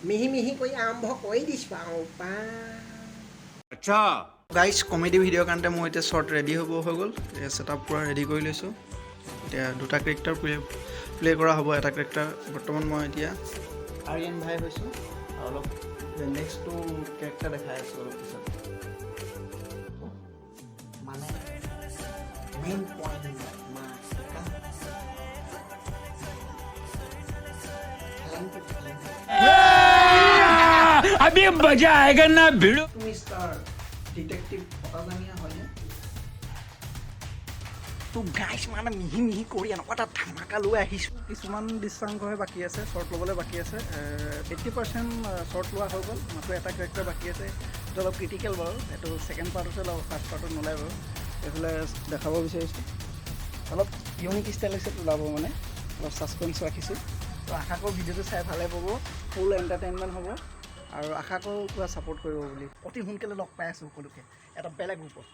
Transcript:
মিহি মিহি কৰি আৰম্ভ কৰি দিছোঁ আৰু পা আচ্ছা গাইজ কমেডি ভিডিঅ'ৰ কাৰণে মই এতিয়া শ্বৰ্ট ৰেডি হৈ গ'ল ছেটআপ পূৰা ৰেডি কৰি লৈছোঁ এতিয়া দুটা কেৰেক্টাৰ প্লে কৰা হ'ব এটা কেৰেক্টাৰ বৰ্তমান মই এতিয়া আৰিয়ান ভাই হৈছোঁ আৰু অলপ নেক্সটটো কেৰেক্টাৰ দেখাই আছোঁ অলপ পিছত মানে মেইন পইণ্ট अभी मजा आएगा ना भिड़ो তুমি ষ্টাৰ ডিটেক্টিভ পটাজানিয়া হয়নে তো গাইছ মানে মিহি মিহি কৰি এনেকুৱা এটা ধামাকা লৈ আহিছোঁ কিছুমান দৃশ্যাংশহে বাকী আছে শ্বৰ্ট ল'বলৈ বাকী আছে 80% শ্বৰ্ট লোৱা হৈ গ'ল মাত্ৰ এটা কেৰেক্টাৰ বাকী আছে এইটো অলপ ক্ৰিটিকেল বাৰু এইটো ছেকেণ্ড পাৰ্টতে ওলাব ফাৰ্ষ্ট পাৰ্টত নোলায় বাৰু এইফালে দেখাব বিচাৰিছোঁ অলপ ইউনিক ষ্টাইলত ওলাব মানে অলপ ছাছপেঞ্চ ৰাখিছোঁ তো আশা কৰোঁ ভিডিঅ'টো চাই ভালে পাব ফুল এণ্টাৰটেইনমেণ্ট হ'ব আৰু আশা কৰোঁ কিবা ছাপোৰ্ট কৰিব বুলি অতি সোনকালে লগ পাই আছোঁ সকলোকে এটা বেলেগ ৰূপত